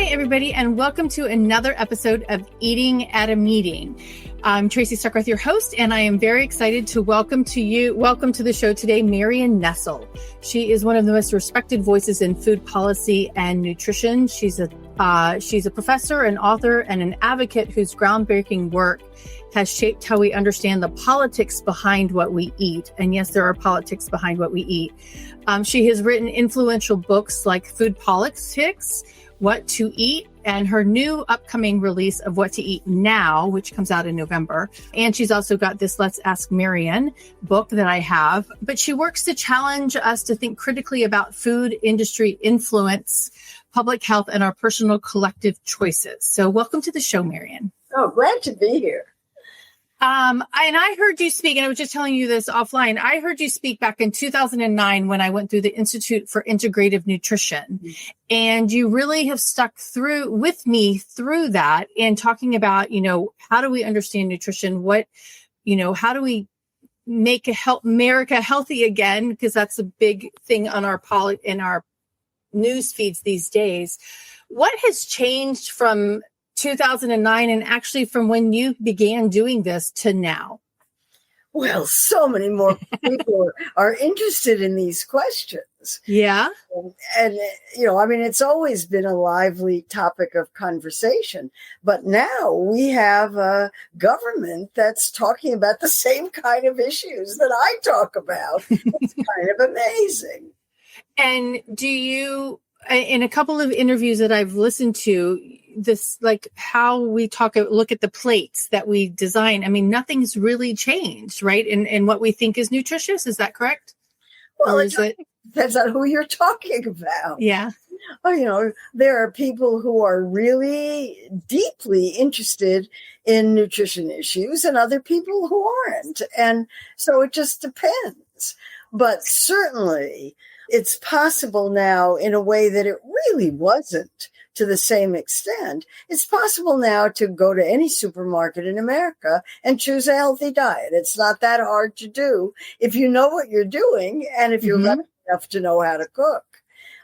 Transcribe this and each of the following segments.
Hi, everybody, and welcome to another episode of Eating at a Meeting. I'm Tracy Stuckworth, your host, and I am very excited to welcome to the show today, Marion Nestle. She is one of the most respected voices in food policy and nutrition. She's a professor, an author, and an advocate whose groundbreaking work has shaped how we understand the politics behind what we eat. And yes, there are politics behind what we eat. She has written influential books like Food Politics, What to Eat, and her new upcoming release of What to Eat Now, which comes out in November. And she's also got this Let's Ask Marion book that I have. But she works to challenge us to think critically about food industry influence, public health, and our personal collective choices. So welcome to the show, Marion. Oh, glad to be here. And I heard you speak, and I was just telling you this offline. I heard you speak back in 2009 when I went through the Institute for Integrative Nutrition. And you really have stuck through with me through that and talking about, how do we understand nutrition? How do we make America healthy again? Because that's a big thing on in our news feeds these days. What has changed from 2009 and actually from when you began doing this to now? Well, so many more people are interested in these questions. Yeah. And, it's always been a lively topic of conversation. But now we have a government that's talking about the same kind of issues that I talk about. It's kind of amazing. And do you, in a couple of interviews that I've listened to, this, like how we look at the plates that we design. I mean, nothing's really changed, right? In what we think is nutritious. Is that correct? Well, depends on who you're talking about. Yeah. There are people who are really deeply interested in nutrition issues and other people who aren't. And so it just depends. But certainly it's possible now in a way that it really wasn't to the same extent. It's possible now to go to any supermarket in America and choose a healthy diet. It's not that hard to do if you know what you're doing and if you're lucky enough to know how to cook.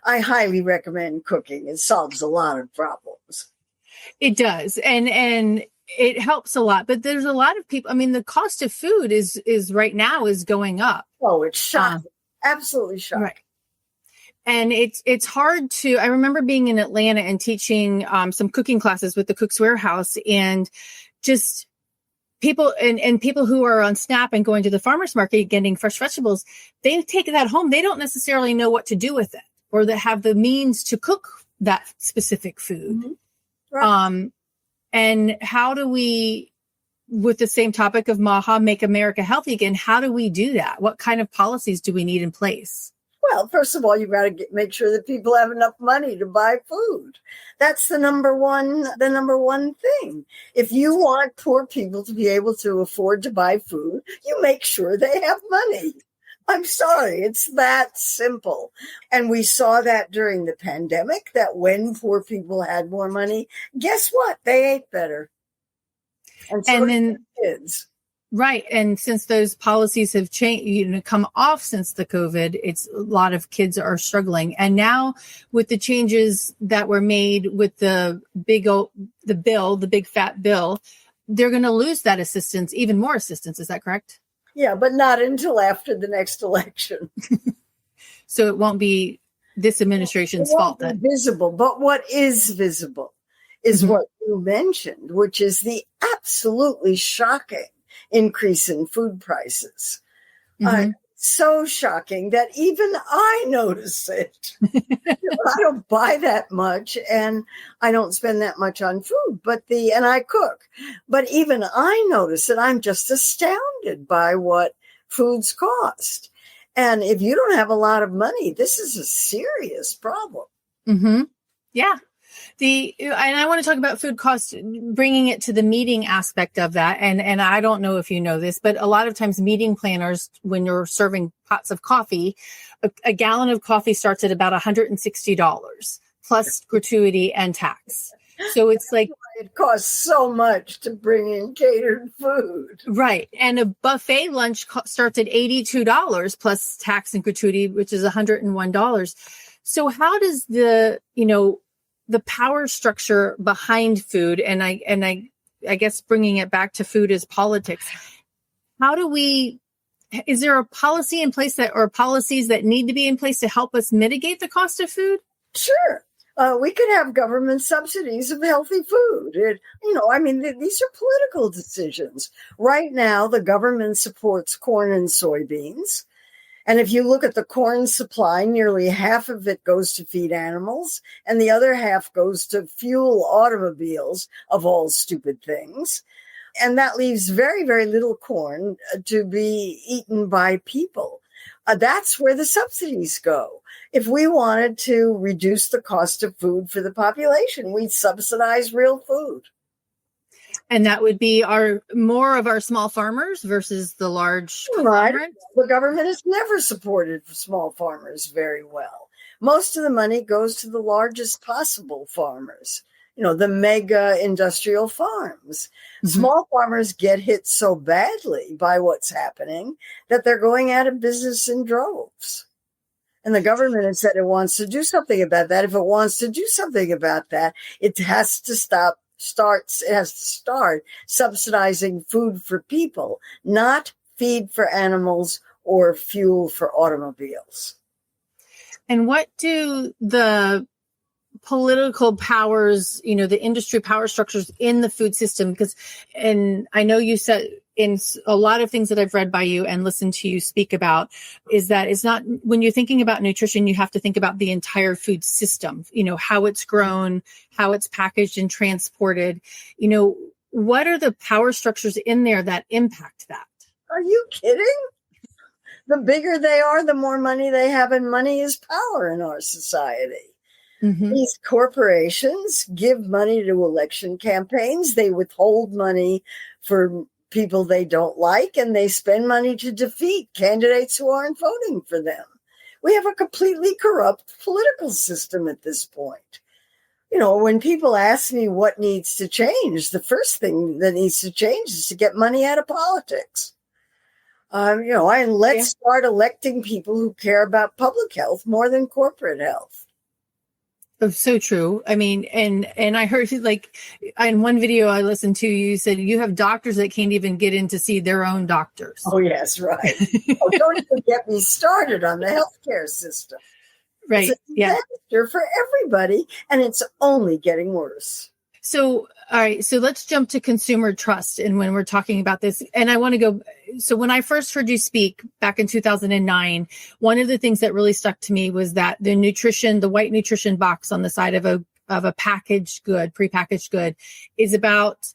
I highly recommend cooking. It solves a lot of problems. It does. And it helps a lot. But there's a lot of people, the cost of food is right now is going up. Oh, it's shocking. Absolutely shocking. Right. And it's hard I remember being in Atlanta and teaching some cooking classes with the Cook's Warehouse, and just people and people who are on SNAP and going to the farmer's market getting fresh vegetables, they take that home. They don't necessarily know what to do with it, or they have the means to cook that specific food. Mm-hmm. Right. And how do we, with the same topic of MAHA, make America healthy again, how do we do that? What kind of policies do we need in place? Well, first of all, you've got to make sure that people have enough money to buy food. That's the number one thing. If you want poor people to be able to afford to buy food, you make sure they have money. I'm sorry, it's that simple. And we saw that during the pandemic, that when poor people had more money, guess what? They ate better. And then kids. Right. And since those policies have changed, come off since the COVID, a lot of kids are struggling. And now with the changes that were made with the big fat bill, they're going to lose that assistance, even more assistance. Is that correct? Yeah, but not until after the next election. So it won't be this administration's fault then. Visible, but what is visible is what you mentioned, which is the absolutely shocking increase in food prices. So shocking that even I notice it. I don't buy that much and I don't spend that much on food, and I cook. But even I notice it. I'm just astounded by what foods cost. And if you don't have a lot of money, this is a serious problem. Mm-hmm. Yeah. And I want to talk about food costs, bringing it to the meeting aspect of that. And I don't know if you know this, but a lot of times meeting planners, when you're serving pots of coffee, a gallon of coffee starts at about $160 plus gratuity and tax. So it's like, it costs so much to bring in catered food. Right. And a buffet lunch starts at $82 plus tax and gratuity, which is $101. So how does the power structure behind food, and I guess bringing it back to food is politics. Is there a policy in place or policies that need to be in place to help us mitigate the cost of food? Sure. We could have government subsidies of healthy food. These are political decisions. Right now, the government supports corn and soybeans. And if you look at the corn supply, nearly half of it goes to feed animals, and the other half goes to fuel automobiles of all stupid things. And that leaves very, very little corn to be eaten by people. That's where the subsidies go. If we wanted to reduce the cost of food for the population, we'd subsidize real food. And that would be more of our small farmers versus the large farmers. The government has never supported small farmers very well. Most of the money goes to the largest possible farmers, the mega industrial farms. Mm-hmm. Small farmers get hit so badly by what's happening that they're going out of business in droves. And the government has said it wants to do something about that. If it wants to do something about that, it has to start subsidizing food for people, not feed for animals or fuel for automobiles. And what do the political powers, the industry power structures in the food system? And I know you said in a lot of things that I've read by you and listened to you speak about is that it's not, when you're thinking about nutrition, you have to think about the entire food system, how it's grown, how it's packaged and transported. What are the power structures in there that impact that? Are you kidding? The bigger they are, the more money they have, and money is power in our society. Mm-hmm. These corporations give money to election campaigns. They withhold money for people they don't like, and they spend money to defeat candidates who aren't voting for them. We have a completely corrupt political system at this point. When people ask me what needs to change, the first thing that needs to change is to get money out of politics. Let's start electing people who care about public health more than corporate health. Oh, so true. I mean, and I heard in one video I listened to, you said you have doctors that can't even get in to see their own doctors. Oh, yes, right. Don't even get me started on the healthcare system. Right. It's a disaster for everybody, and it's only getting worse. So, all right. So let's jump to consumer trust. And when we're talking about this, and I want to go. So when I first heard you speak back in 2009, one of the things that really stuck to me was that the white nutrition box on the side of a packaged good, prepackaged good is about,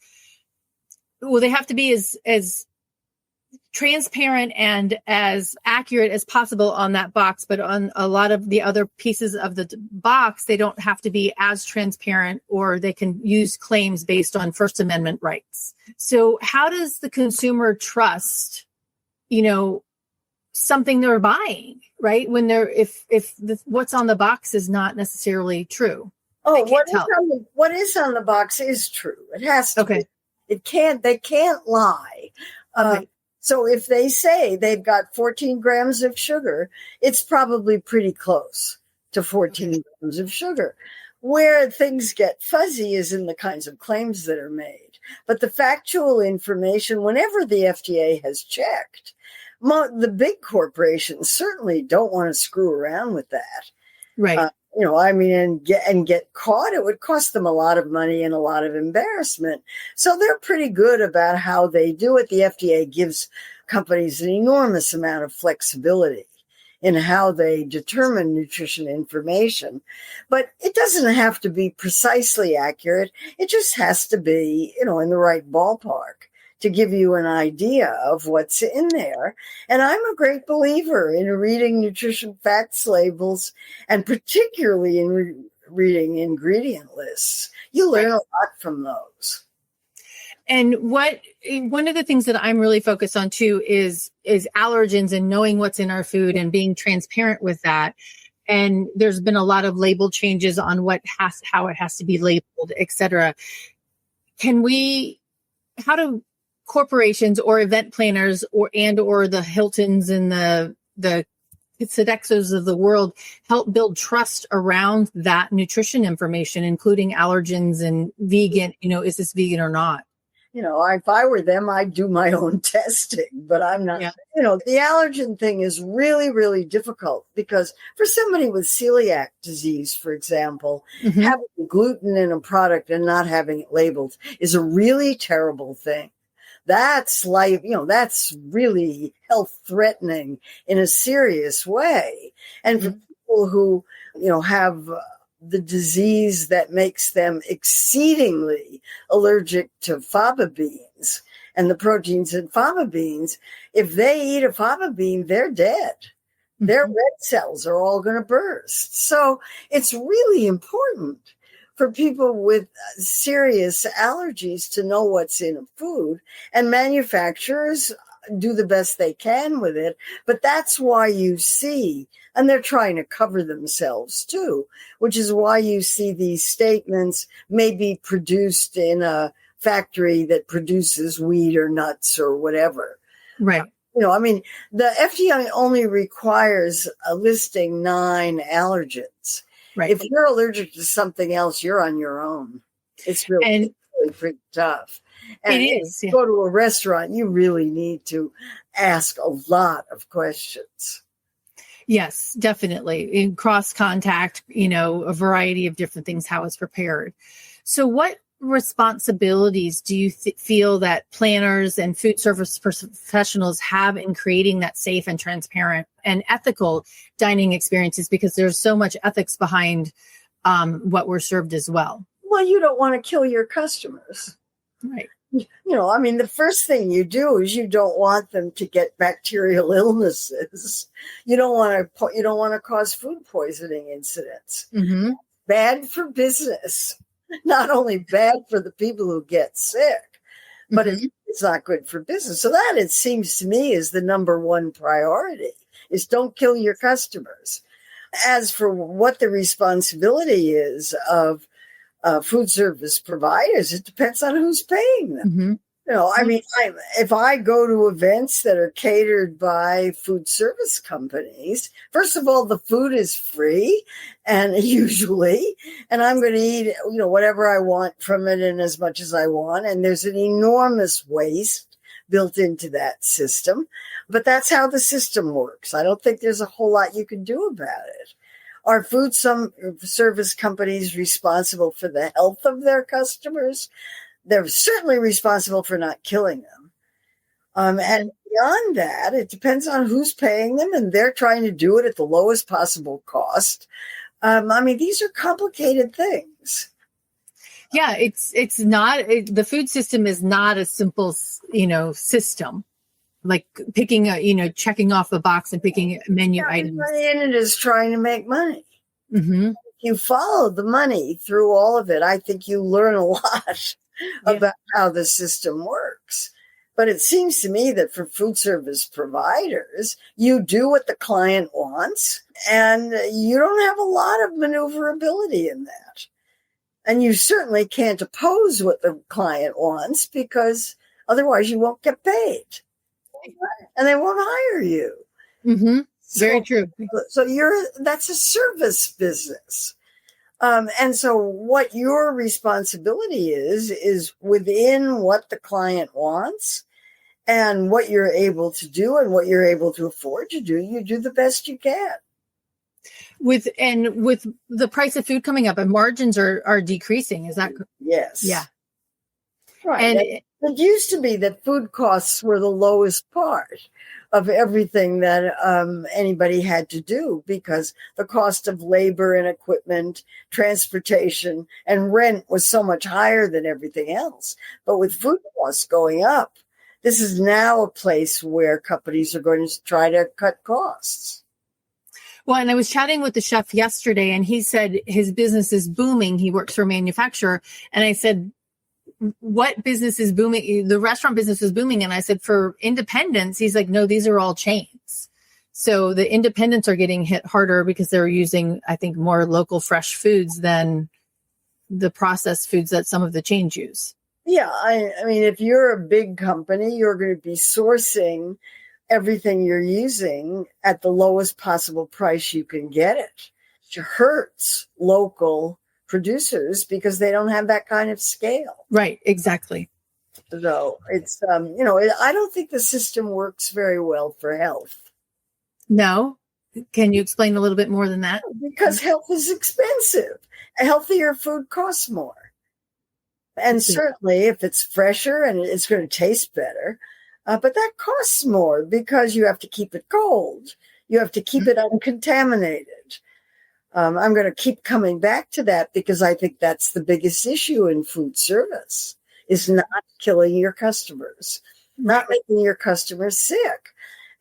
they have to be as transparent and as accurate as possible on that box, but on a lot of the other pieces of the box, they don't have to be as transparent, or they can use claims based on First Amendment rights. So how does the consumer trust, something they're buying, right? When if what's on the box is not necessarily true. Oh, what is on the box is true. It has to be. They can't lie. Okay. So if they say they've got 14 grams of sugar, it's probably pretty close to 14 grams of sugar. Where things get fuzzy is in the kinds of claims that are made. But the factual information, whenever the FDA has checked, the big corporations certainly don't want to screw around with that. Right. And get caught, it would cost them a lot of money and a lot of embarrassment. So they're pretty good about how they do it. The FDA gives companies an enormous amount of flexibility in how they determine nutrition information. But it doesn't have to be precisely accurate. It just has to be, in the right ballpark to give you an idea of what's in there. And I'm a great believer in reading nutrition facts labels, and particularly in reading ingredient lists. You learn a lot from those. And one of the things that I'm really focused on too is allergens and knowing what's in our food and being transparent with that. And there's been a lot of label changes on how it has to be labeled, et cetera. How do corporations or event planners or the Hiltons and the Sodexos of the world help build trust around that nutrition information, including allergens and vegan, is this vegan or not? If I were them, I'd do my own testing, but I'm not. Yeah. The allergen thing is really, really difficult because for somebody with celiac disease, for example, having gluten in a product and not having it labeled is a really terrible thing. That's that's really health threatening in a serious way. And for people who, have the disease that makes them exceedingly allergic to fava beans and the proteins in fava beans, if they eat a fava bean, they're dead. Their red cells are all going to burst. So it's really important for people with serious allergies to know what's in a food, and manufacturers do the best they can with it. But that's why you see, and they're trying to cover themselves too, which is why you see these statements may be produced in a factory that produces wheat or nuts or whatever. Right. The FDA only requires a listing 9 allergens. Right. If you're allergic to something else, you're on your own. It's really pretty tough. And it is. If you go to a restaurant, you really need to ask a lot of questions. Yes, definitely. In cross contact, a variety of different things, how it's prepared. So what responsibilities do you feel that planners and food service professionals have in creating that safe and transparent and ethical dining experiences? Because there's so much ethics behind what we're served as well. Well, you don't want to kill your customers. Right. The first thing you do is you don't want them to get bacterial illnesses. You don't want to cause food poisoning incidents. Bad for business. Not only bad for the people who get sick, but it's not good for business. So that, it seems to me, is the number one priority, is don't kill your customers. As for what the responsibility is of food service providers, it depends on who's paying them. If I go to events that are catered by food service companies, first of all, the food is free and I'm going to eat, whatever I want from it and as much as I want. And there's an enormous waste built into that system, but that's how the system works. I don't think there's a whole lot you can do about it. Are food service companies responsible for the health of their customers? They're certainly responsible for not killing them. And beyond that, it depends on who's paying them, and they're trying to do it at the lowest possible cost. These are complicated things. Yeah, it's not, the food system is not a simple, system. Like picking checking off a box and picking menu items. Everybody in it is trying to make money. If you follow the money through all of it, I think you learn a lot about how the system works. But it seems to me that for food service providers, you do what the client wants, and you don't have a lot of maneuverability in that. And you certainly can't oppose what the client wants, because otherwise you won't get paid. And they won't hire you. Very true. So that's a service business. And so what your responsibility is within what the client wants and what you're able to do and what you're able to afford to do, you do the best you can. With the price of food coming up, and margins are decreasing. Is that? Yes. Yeah. Right. And it used to be that food costs were the lowest part of everything that anybody had to do, because the cost of labor and equipment, transportation, and rent was so much higher than everything else. But with food costs going up, this is now a place where companies are going to try to cut costs. Well, and I was chatting with the chef yesterday, and he said his business is booming. He works for a manufacturer. And I said, what business is booming? The restaurant business is booming. And I said, for independents, he's like, no, these are all chains. So the independents are getting hit harder because they're using, I think, more local fresh foods than the processed foods that some of the chains use. Yeah. I mean, if you're a big company, you're going to be sourcing everything you're using at the lowest possible price you can get it. It hurts local producers because they don't have that kind of scale. Right, exactly. So it's, I don't think the system works very well for health. No? Can you explain a little bit more than that? Because health is expensive. Healthier food costs more. And certainly if it's fresher and it's going to taste better, but that costs more because you have to keep it cold. You have to keep it uncontaminated. I'm going to keep coming back to that because I think that's the biggest issue in food service, is not killing your customers, not making your customers sick.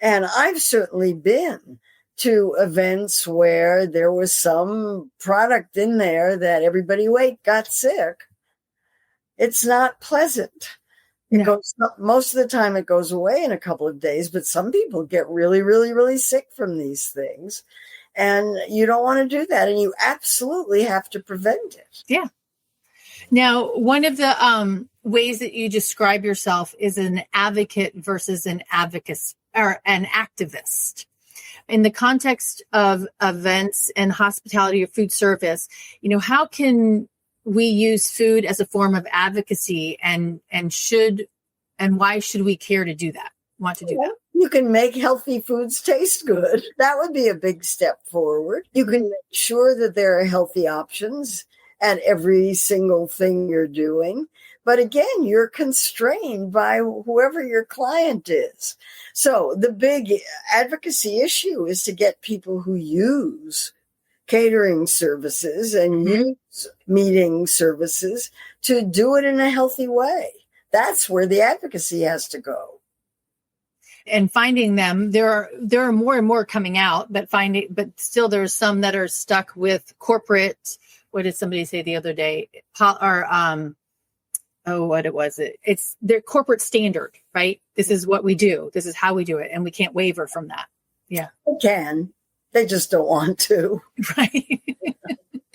And I've certainly been to events where there was some product in there that everybody got sick. It's not pleasant. It goes, most of the time it goes away in a couple of days, but some people get really, really, really sick from these things. And you don't want to do that. And you absolutely have to prevent it. Yeah. Now, one of the ways that you describe yourself is an advocate versus an advocate or an activist. In the context of events and hospitality or food service, how can we use food as a form of advocacy and why should we care to do that? Want to do that? You can make healthy foods taste good. That would be a big step forward. You can make sure that there are healthy options at every single thing you're doing. But again, you're constrained by whoever your client is. So the big advocacy issue is to get people who use catering services and use meeting services to do it in a healthy way. That's where the advocacy has to go. And finding them, there are more and more coming out, but still there's some that are stuck with corporate. What did somebody say the other day? It's their corporate standard, right? This is what we do. This is how we do it. And we can't waver from that. Yeah. They can. They just don't want to. Right.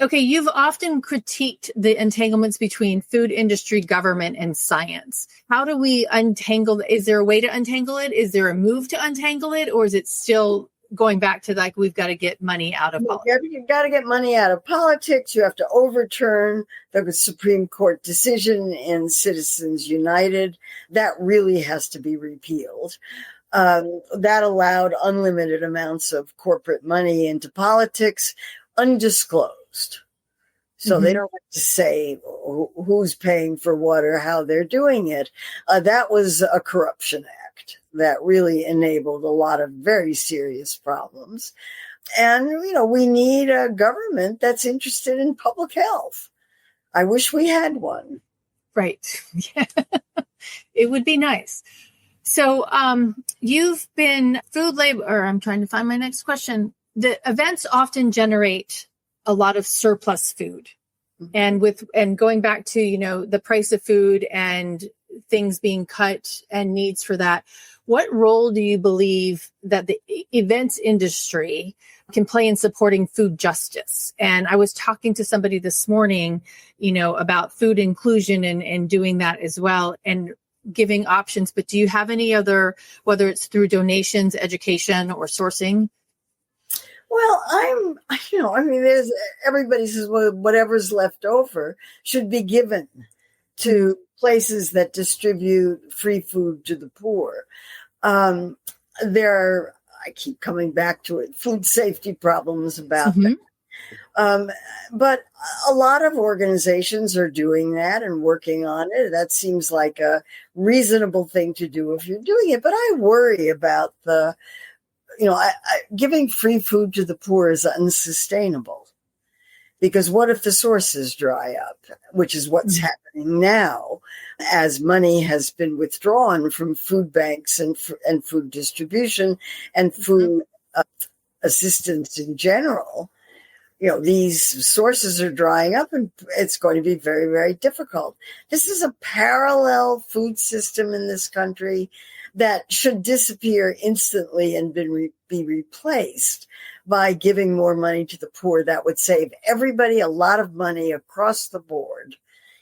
Okay. You've often critiqued the entanglements between food industry, government, and science. How do we untangle? Is there a way to untangle it? Is there a move to untangle it? Or is it still going back to we've got to get money out of politics? You've got to get money out of politics. You have to overturn the Supreme Court decision in Citizens United. That really has to be repealed. That allowed unlimited amounts of corporate money into politics, undisclosed. So they don't have to say who's paying for what or how they're doing it. That was a corruption act that really enabled a lot of very serious problems. And, we need a government that's interested in public health. I wish we had one. Right. Yeah. It would be nice. So you've been food labor, or I'm trying to find my next question. The events often generate a lot of surplus food. And going back to, the price of food and things being cut and needs for that, what role do you believe that the events industry can play in supporting food justice? And I was talking to somebody this morning, about food inclusion and doing that as well and giving options. But do you have any other, whether it's through donations, education, or sourcing? Well, there's everybody says, well, whatever's left over should be given to places that distribute free food to the poor. There are, I keep coming back to it, food safety problems about that. But a lot of organizations are doing that and working on it. That seems like a reasonable thing to do if you're doing it. But I worry about giving free food to the poor is unsustainable. Because what if the sources dry up, which is what's happening now, as money has been withdrawn from food banks and food distribution and food assistance in general. These sources are drying up and it's going to be very, very difficult. This is a parallel food system in this country that should disappear instantly and be replaced by giving more money to the poor. That would save everybody a lot of money across the board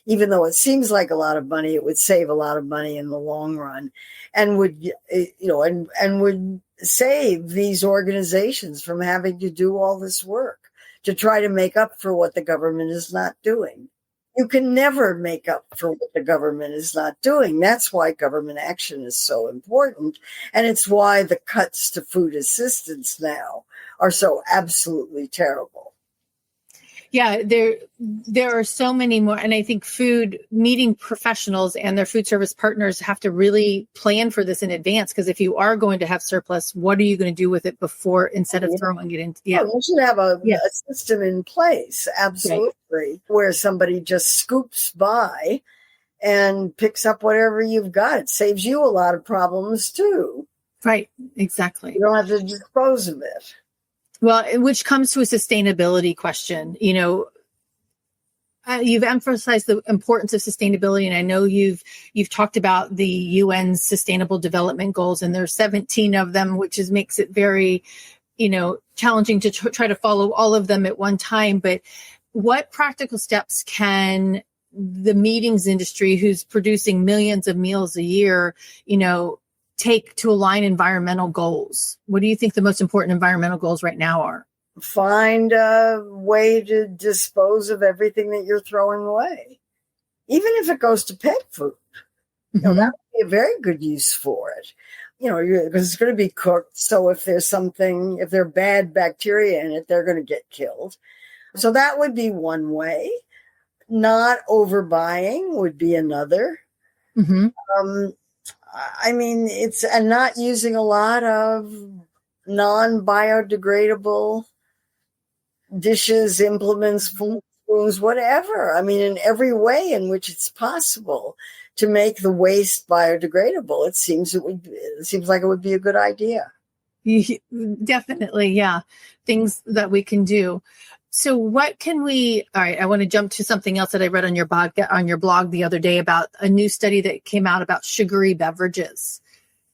even though it seems like a lot of money, it would save a lot of money in the long run, and would, and would save these organizations from having to do all this work to try to make up for what the government is not doing. You can never make up for what the government is not doing. That's why government action is so important. And it's why the cuts to food assistance now are so absolutely terrible. Yeah, there are so many more. And I think meeting professionals and their food service partners have to really plan for this in advance. Because if you are going to have surplus, what are you going to do with it instead of throwing it into? Yeah, you should have a system in place. Absolutely. Right. Where somebody just scoops by and picks up whatever you've got. It saves you a lot of problems too. Right. Exactly. You don't have to dispose of it. Well, which comes to a sustainability question. You've emphasized the importance of sustainability, and I know you've talked about the UN's Sustainable Development Goals, and there's 17 of them, which makes it very, challenging to try to follow all of them at one time. But what practical steps can the meetings industry, who's producing millions of meals a year, take to align environmental goals? What do you think the most important environmental goals right now are? Find a way to dispose of everything that you're throwing away, even if it goes to pet food. That would be a very good use for it. Because it's going to be cooked. So if there are bad bacteria in it, they're going to get killed. So that would be one way. Not overbuying would be another. Mm-hmm. And not using a lot of non-biodegradable dishes, implements, spoons, whatever. In every way in which it's possible to make the waste biodegradable, it seems like it would be a good idea. Definitely, yeah. Things that we can do. So what can all right, I want to jump to something else that I read on your blog the other day about a new study that came out about sugary beverages,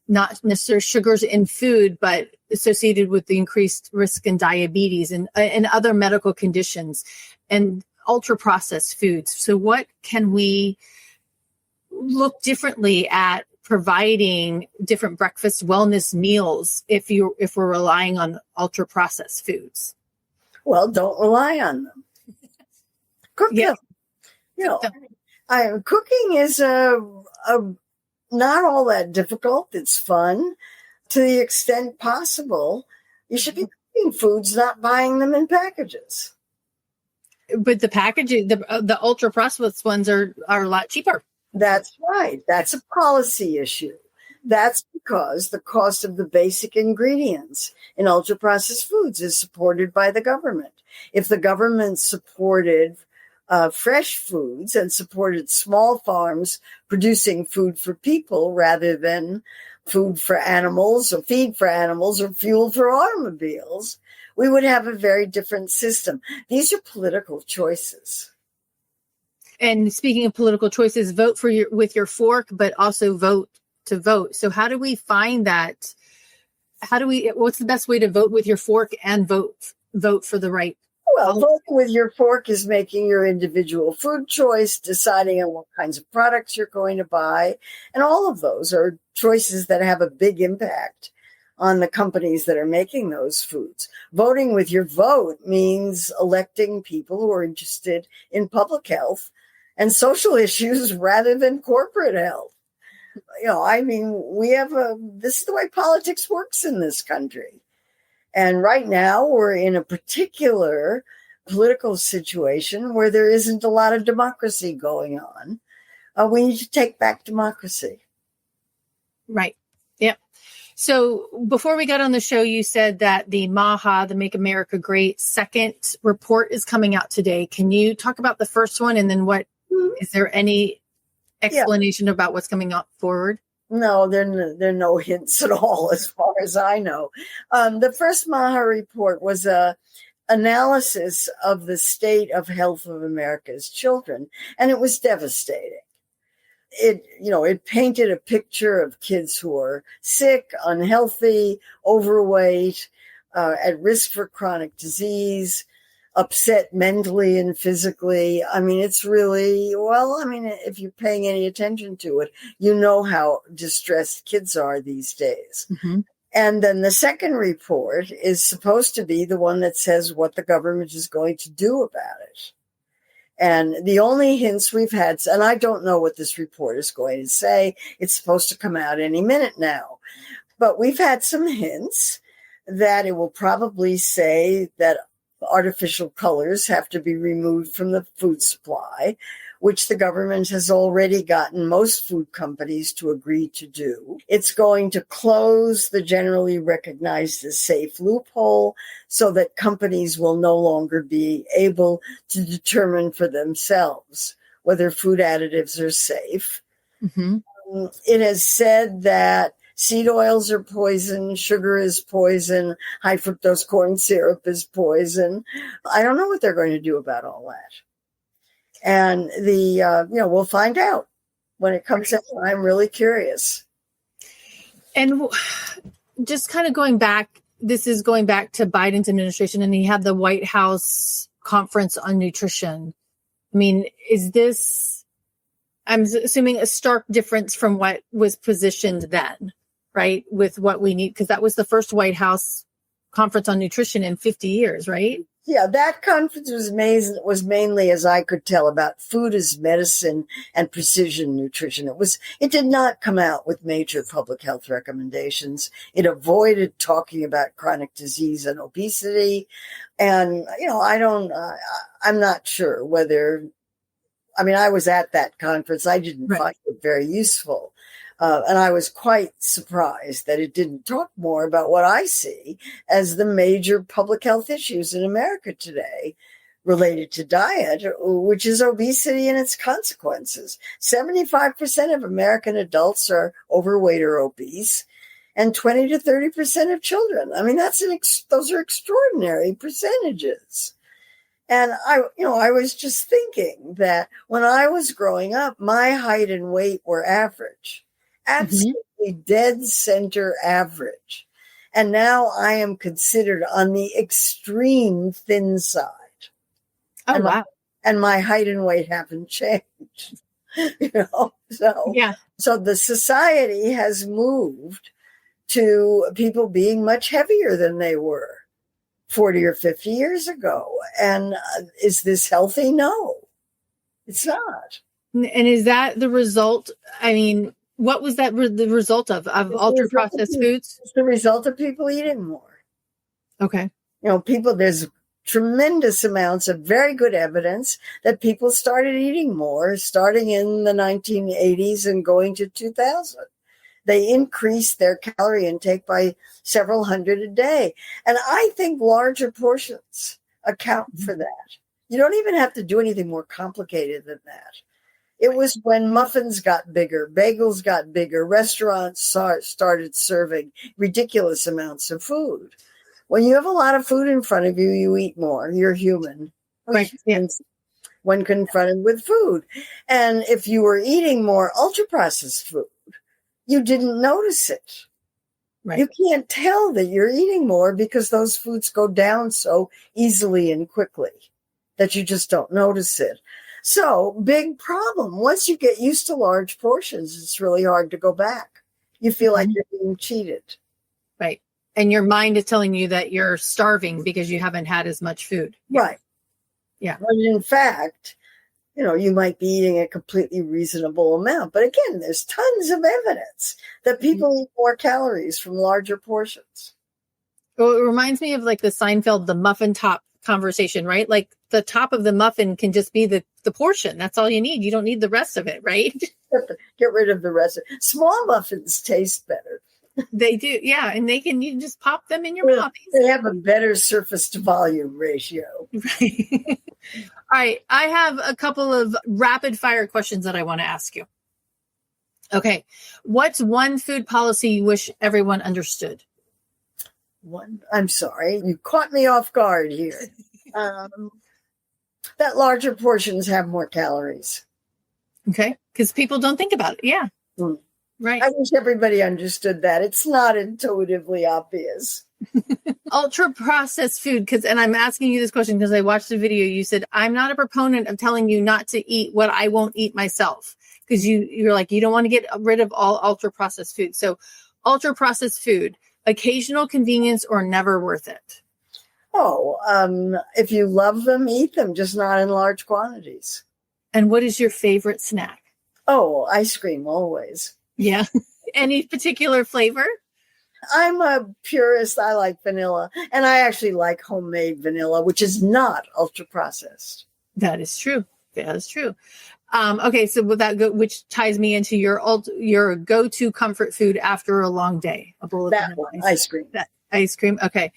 not necessarily sugars in food, but associated with the increased risk in diabetes and other medical conditions and ultra processed foods. So what can we look differently at providing different breakfast wellness meals if we're relying on ultra processed foods? Well, don't rely on them. Cook them. Cooking is not all that difficult. It's fun. To the extent possible, you should be cooking foods, not buying them in packages. But the packaging, the ultra processed ones are a lot cheaper. That's right. That's a policy issue. That's because the cost of the basic ingredients in ultra-processed foods is supported by the government. If the government supported fresh foods and supported small farms producing food for people rather than food for animals or feed for animals or fuel for automobiles, we would have a very different system. These are political choices. And speaking of political choices, vote with your fork, but also vote to vote. So how do we find that? What's the best way to vote with your fork and vote for the right? Well, voting with your fork is making your individual food choice, deciding on what kinds of products you're going to buy. And all of those are choices that have a big impact on the companies that are making those foods. Voting with your vote means electing people who are interested in public health and social issues rather than corporate health. This is the way politics works in this country. And right now we're in a particular political situation where there isn't a lot of democracy going on. We need to take back democracy. Right. Yep. So before we got on the show, you said that the MAHA, the Make America Great second report is coming out today. Can you talk about the first one and then is there any explanation about what's coming up forward? No, there are no hints at all as far as I know. The first MAHA report was a analysis of the state of health of America's children, and it was devastating. It painted a picture of kids who are sick, unhealthy, overweight, at risk for chronic disease, upset mentally and physically. I mean, it's really, if you're paying any attention to it, you know how distressed kids are these days. Mm-hmm. And then the second report is supposed to be the one that says what the government is going to do about it. And the only hints we've had, and I don't know what this report is going to say. It's supposed to come out any minute now. But we've had some hints that it will probably say that artificial colors have to be removed from the food supply, which the government has already gotten most food companies to agree to do. It's going to close the generally recognized as safe loophole so that companies will no longer be able to determine for themselves whether food additives are safe. Mm-hmm. It has said that seed oils are poison, sugar is poison, high fructose corn syrup is poison. I don't know what they're going to do about all that. And we'll find out when it comes out. I'm really curious. And just kind of going back, this is going back to Biden's administration, and he had the White House conference on nutrition. I mean, is this, I'm assuming, a stark difference from what was positioned then, right? With what we need, because that was the first White House conference on nutrition in 50 years, right? Yeah, that conference was mainly, as I could tell, about food as medicine and precision nutrition. It did not come out with major public health recommendations. It avoided talking about chronic disease and obesity. And, I'm not sure whether, I was at that conference. I didn't find it very useful. And I was quite surprised that it didn't talk more about what I see as the major public health issues in America today related to diet, which is obesity and its consequences. 75% of American adults are overweight or obese, and 20 to 30% of children. I mean, those are extraordinary percentages. And I was just thinking that when I was growing up, my height and weight were average. Absolutely dead center average. And now I am considered on the extreme thin side. Oh, wow. And my height and weight haven't changed. So the society has moved to people being much heavier than they were 40 or 50 years ago. And is this healthy? No, it's not. And is that the result? I mean, what was that the result of ultra-processed foods? It's the result of people eating more. Okay. There's tremendous amounts of very good evidence that people started eating more starting in the 1980s and going to 2000. They increased their calorie intake by several hundred a day. And I think larger portions account for that. You don't even have to do anything more complicated than that. It was when muffins got bigger, bagels got bigger, restaurants started serving ridiculous amounts of food. When you have a lot of food in front of you, you eat more. You're human. Right. Yes. When confronted with food. And if you were eating more ultra-processed food, you didn't notice it. Right. You can't tell that you're eating more because those foods go down so easily and quickly that you just don't notice it. So, big problem. Once you get used to large portions, it's really hard to go back. You feel like you're being cheated. Right. And your mind is telling you that you're starving because you haven't had as much food. Right. Yeah. But in fact, you might be eating a completely reasonable amount. But again, there's tons of evidence that people eat more calories from larger portions. Well, it reminds me of like the Seinfeld, the muffin top conversation, right? Like the top of the muffin can just be the portion. That's all you need. You don't need the rest of it, right? Get rid of the rest of it. Small muffins taste better. They do. Yeah. And you can just pop them in your mouth. They have a better surface to volume ratio. Right. All right. I have a couple of rapid fire questions that I want to ask you. Okay. What's one food policy you wish everyone understood? I'm sorry. You caught me off guard here. That larger portions have more calories. Okay. Because people don't think about it. Yeah. Right. I wish everybody understood that. It's not intuitively obvious. Ultra processed food. And I'm asking you this question because I watched the video. You said, I'm not a proponent of telling you not to eat what I won't eat myself. Because you're like, you don't want to get rid of all ultra processed food. So ultra processed food, occasional convenience or never worth it. If you love them, eat them, just not in large quantities. And what is your favorite snack? Oh, ice cream, always. Yeah. Any particular flavor? I'm a purist. I like vanilla. And I actually like homemade vanilla, which is not ultra processed. That is true. That is true. Okay, so with that, which ties me into your go-to comfort food after a long day. A bowl of ice cream. Ice cream. Okay.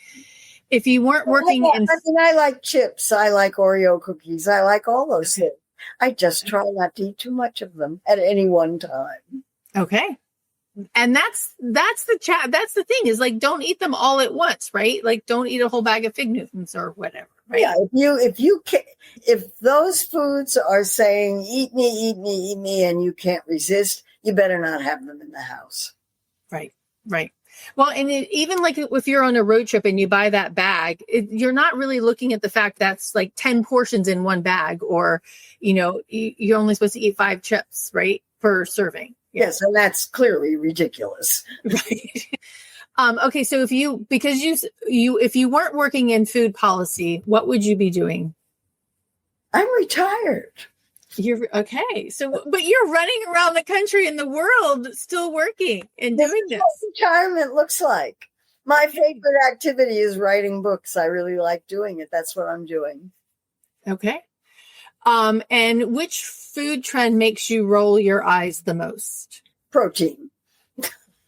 If you weren't working I like chips. I like Oreo cookies. I like all those things. I just try not to eat too much of them at any one time. Okay. And that's the thing is like, don't eat them all at once, right? Like don't eat a whole bag of Fig Newtons or whatever. Right? Yeah. If those foods are saying, eat me, and you can't resist, you better not have them in the house. Right. Right. Well, and even like if you're on a road trip and you buy that bag, you're not really looking at the fact that's like 10 portions in one bag, or, you're only supposed to eat 5 chips, right, per serving. Yes, and that's clearly ridiculous. Right. Okay, so if you weren't working in food policy, what would you be doing? I'm retired. You're okay. So, but you're running around the country and the world still working and doing this. What retirement looks like. My favorite activity is writing books. I really like doing it. That's what I'm doing. Okay. And which food trend makes you roll your eyes the most? Protein.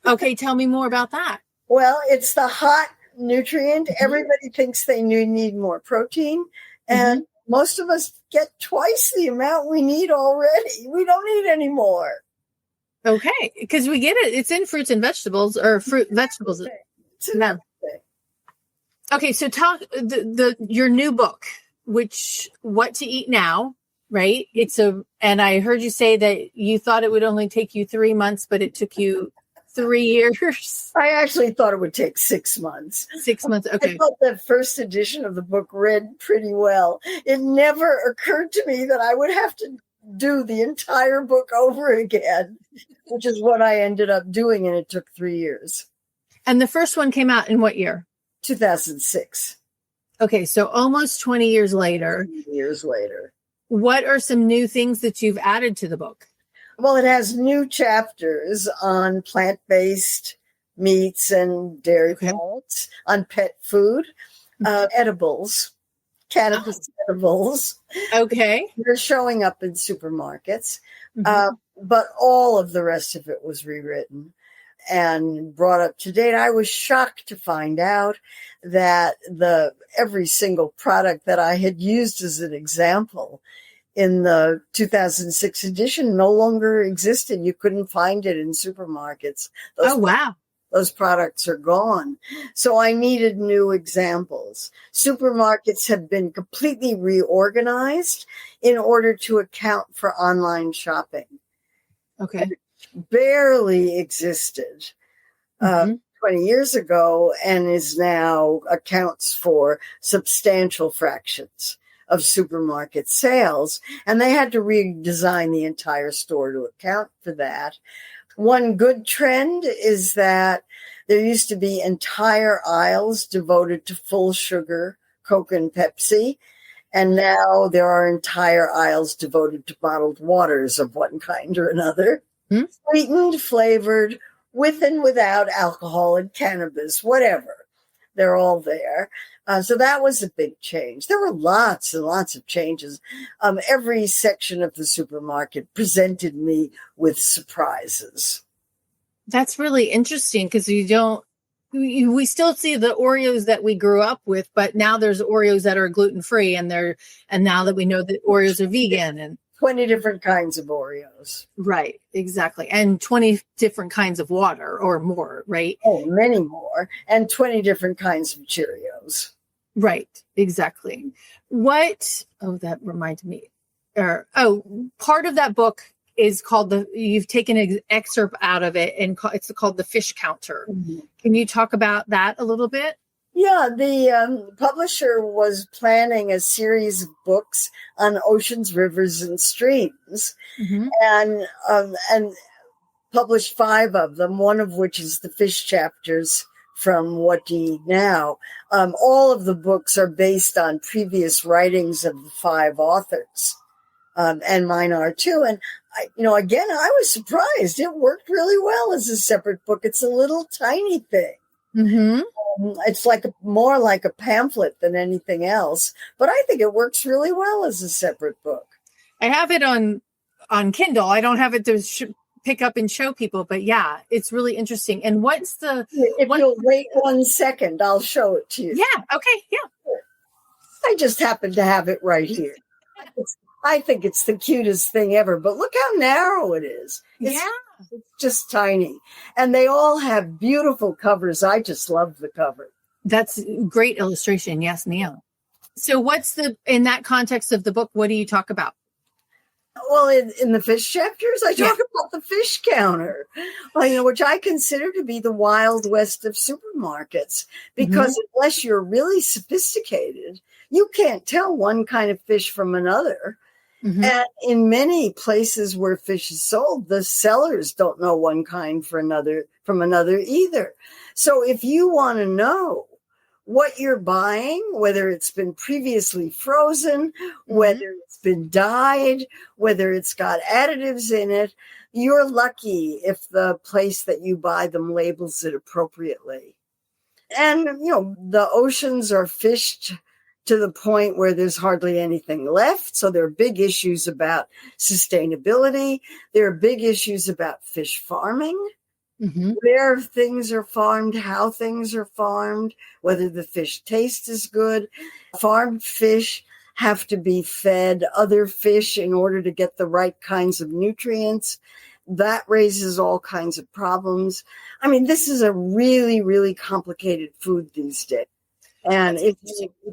Okay, tell me more about that. Well, it's the hot nutrient. Mm-hmm. Everybody thinks they need more protein. And most of us get twice the amount we need already. We don't need any more. Okay, because we get it. It's in fruits and vegetables, or vegetables. No. Okay, so talk your new book, What to Eat Now, right? And I heard you say that you thought it would only take you 3 months, but it took you 3 years. I actually thought it would take 6 months. 6 months. Okay. I thought the first edition of the book read pretty well. It never occurred to me that I would have to do the entire book over again, which is what I ended up doing. And it took 3 years. And the first one came out in what year? 2006. Okay. So almost 20 years later. 20 years later. What are some new things that you've added to the book? Well, it has new chapters on plant-based meats and dairy products, on pet food, edibles, cannabis edibles. Okay. They're showing up in supermarkets. But all of the rest of it was rewritten and brought up to date. I was shocked to find out that every single product that I had used as an example in the 2006 edition no longer existed. You couldn't find it in supermarkets. Wow. Those products are gone. So I needed new examples. Supermarkets have been completely reorganized in order to account for online shopping. Okay. It barely existed 20 years ago and is now accounts for substantial fractions of supermarket sales. And they had to redesign the entire store to account for that. One good trend is that there used to be entire aisles devoted to full sugar, Coke and Pepsi. And now there are entire aisles devoted to bottled waters of one kind or another. Sweetened, flavored, with and without alcohol and cannabis, whatever. They're all there. So that was a big change. There were lots and lots of changes. Every section of the supermarket presented me with surprises. That's really interesting because we still see the Oreos that we grew up with, but now there's Oreos that are gluten-free and now that we know that Oreos are vegan and 20 different kinds of Oreos. Right, exactly. And 20 different kinds of water or more, right? Oh, many more. And 20 different kinds of Cheerios. Right, exactly. That reminds me. Part of that book is called you've taken an excerpt out of it, and it's called The Fish Counter. Mm-hmm. Can you talk about that a little bit? Yeah, the publisher was planning a series of books on oceans, rivers, and streams, mm-hmm. and published 5 of them, one of which is the fish chapters from What Do You Eat Now. All of the books are based on previous writings of the 5 authors, and mine are too. And again, I was surprised. It worked really well as a separate book. It's a little tiny thing. Mm-hmm. It's more like a pamphlet than anything else, but I think it works really well as a separate book. I have it on Kindle. I don't have it to pick up and show people, but yeah, it's really interesting. And what's you'll wait 1 second, I'll show it to you. Yeah. Okay. Yeah. I just happen to have it right here. I think it's the cutest thing ever, but look how narrow it is. It's just tiny. And they all have beautiful covers. I just love the cover. That's great illustration. Yes, Neil. So in that context of the book, what do you talk about? Well, in the fish chapters, I talk about the fish counter, which I consider to be the Wild West of supermarkets, because mm-hmm. unless you're really sophisticated, you can't tell one kind of fish from another. Mm-hmm. And in many places where fish is sold, the sellers don't know one kind from another either. So if you want to know what you're buying, whether it's been previously frozen, mm-hmm. whether it's been dyed, whether it's got additives in it, you're lucky if the place that you buy them labels it appropriately. And, the oceans are fished to the point where there's hardly anything left. So there are big issues about sustainability. There are big issues about fish farming, mm-hmm. where things are farmed, how things are farmed, whether the fish taste is good. Farmed fish have to be fed other fish in order to get the right kinds of nutrients. That raises all kinds of problems. I mean, this is a really, really complicated food these days. And if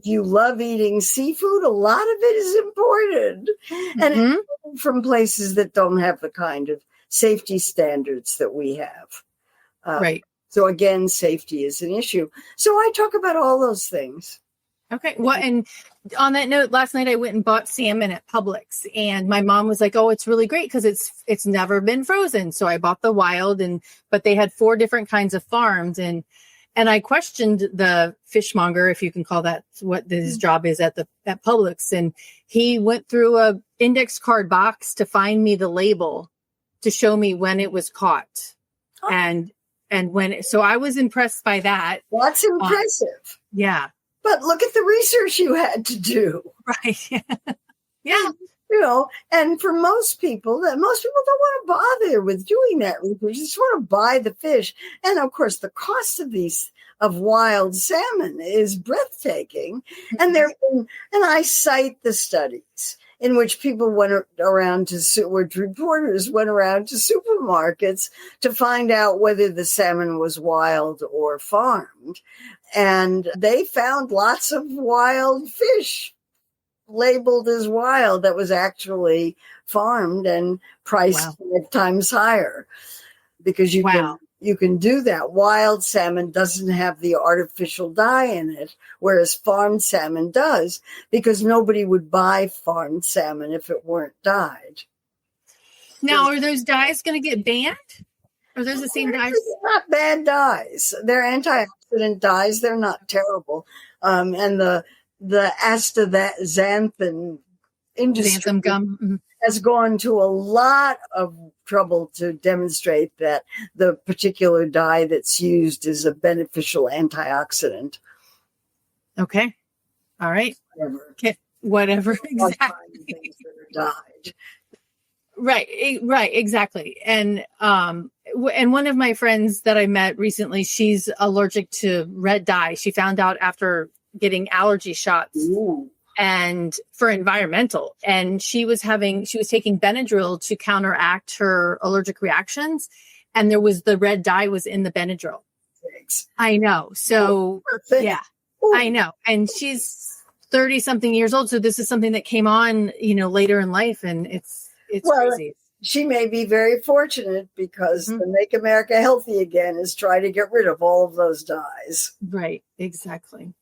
you love eating seafood, a lot of it is imported, mm-hmm. and it's from places that don't have the kind of safety standards that we have. Right. So again, safety is an issue. So I talk about all those things. Okay. Well, and on that note, last night I went and bought salmon at Publix, and my mom was like, "Oh, it's really great because it's never been frozen." So I bought the wild, but they had 4 different kinds of farms, and I questioned the fishmonger, if you can call that what his job is at Publix. And he went through a index card box to find me the label to show me when it was caught. Oh. And so I was impressed by that. That's impressive. Yeah. But look at the research you had to do. Right. Yeah. And for most people don't want to bother with doing that research. They just want to buy the fish. And of course, the cost of wild salmon is breathtaking. Mm-hmm. And I cite the studies in which people reporters went around to supermarkets to find out whether the salmon was wild or farmed. And they found lots of wild fish labeled as wild that was actually farmed and priced 5 times higher, because you can do that. Wild salmon doesn't have the artificial dye in it, whereas farmed salmon does, because nobody would buy farmed salmon if it weren't dyed. Now, are those dyes going to get banned? Are those the same dyes? Not bad dyes. They're antioxidant dyes. They're not terrible. And the astaxanthin industry gum has gone to a lot of trouble to demonstrate that the particular dye that's used is a beneficial antioxidant. Okay. All right. Whatever. Exactly. Dyed. Right. Exactly. And one of my friends that I met recently, she's allergic to red dye. She found out after getting allergy shots. Ooh. And for environmental, and she was taking Benadryl to counteract her allergic reactions, and the red dye was in the Benadryl. Thanks. I know. So yeah, Ooh. I know. And she's 30 something years old. So this is something that came on, later in life, and it's crazy. she may be very fortunate because the Make America Healthy Again is trying to get rid of all of those dyes. Right. Exactly.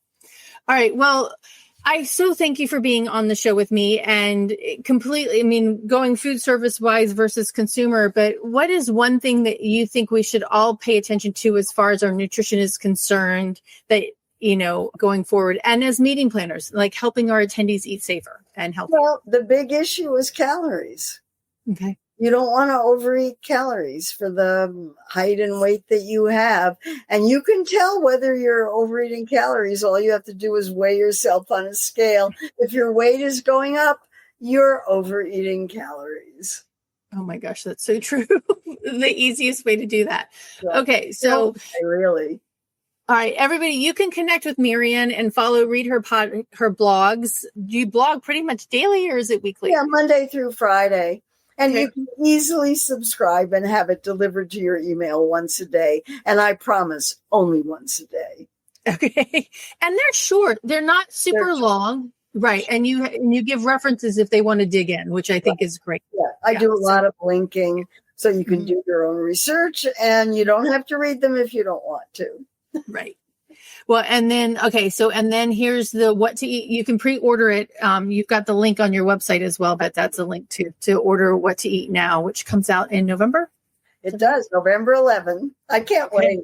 All right. Well, I so thank you for being on the show with me and completely, I mean, going food service wise versus consumer, but what is one thing that you think we should all pay attention to as far as our nutrition is concerned that, you know, going forward and as meeting planners, like helping our attendees eat safer and healthier? Well, the big issue is calories. Okay. You don't want to overeat calories for the height and weight that you have. And you can tell whether you're overeating calories. All you have to do is weigh yourself on a scale. If your weight is going up, you're overeating calories. Oh my gosh, that's so true. The easiest way to do that. Yeah. Okay, so really. All right, everybody, you can connect with Marion and read her blogs. Do you blog pretty much daily or is it weekly? Yeah, Monday through Friday. And you can easily subscribe and have it delivered to your email once a day. And I promise, only once a day. Okay. And they're short. They're not super long. Right. And you give references if they want to dig in, which I think is great. Yeah. I do a lot of linking so you can do your own research and you don't have to read them if you don't want to. Right. Well, and then, here's the what to eat. You can pre-order it. You've got the link on your website as well, but that's a link to order What to Eat Now, which comes out in November. It does, November 11. I can't wait.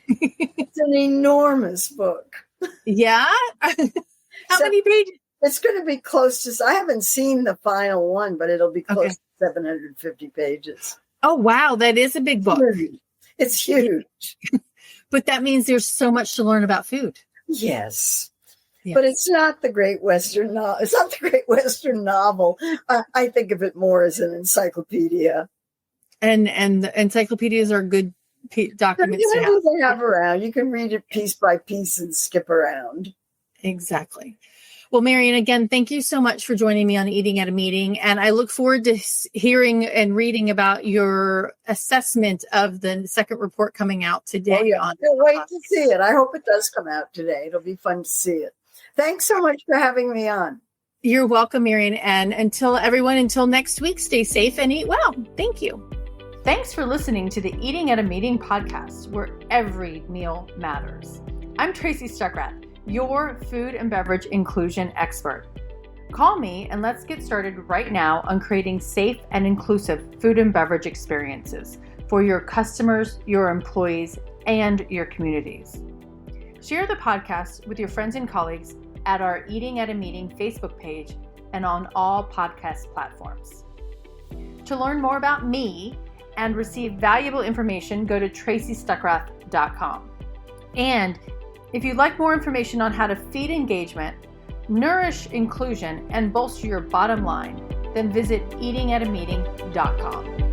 It's an enormous book. Yeah? How many pages? It's going to be close to, I haven't seen the final one, but it'll be close to 750 pages. Oh, wow. That is a big book. It's huge. But that means there's so much to learn about food. Yes. But it's not the Great Western novel. It's not the Great Western novel. I think of it more as an encyclopedia. And the encyclopedias are good documents to have. They have around. You can read it piece by piece and skip around. Exactly. Well, Marion, again, thank you so much for joining me on Eating at a Meeting. And I look forward to hearing and reading about your assessment of the second report coming out today. Oh, yeah. Can't wait to see it. I hope it does come out today. It'll be fun to see it. Thanks so much for having me on. You're welcome, Marion. And until next week, stay safe and eat well. Thank you. Thanks for listening to the Eating at a Meeting podcast, where every meal matters. I'm Tracy Stuckrath, your food and beverage inclusion expert. Call me and let's get started right now on creating safe and inclusive food and beverage experiences for your customers, your employees, and your communities. Share the podcast with your friends and colleagues at our Eating at a Meeting Facebook page and on all podcast platforms. To learn more about me and receive valuable information, go to tracystuckrath.com. And if you'd like more information on how to feed engagement, nourish inclusion, and bolster your bottom line, then visit eatingatameeting.com.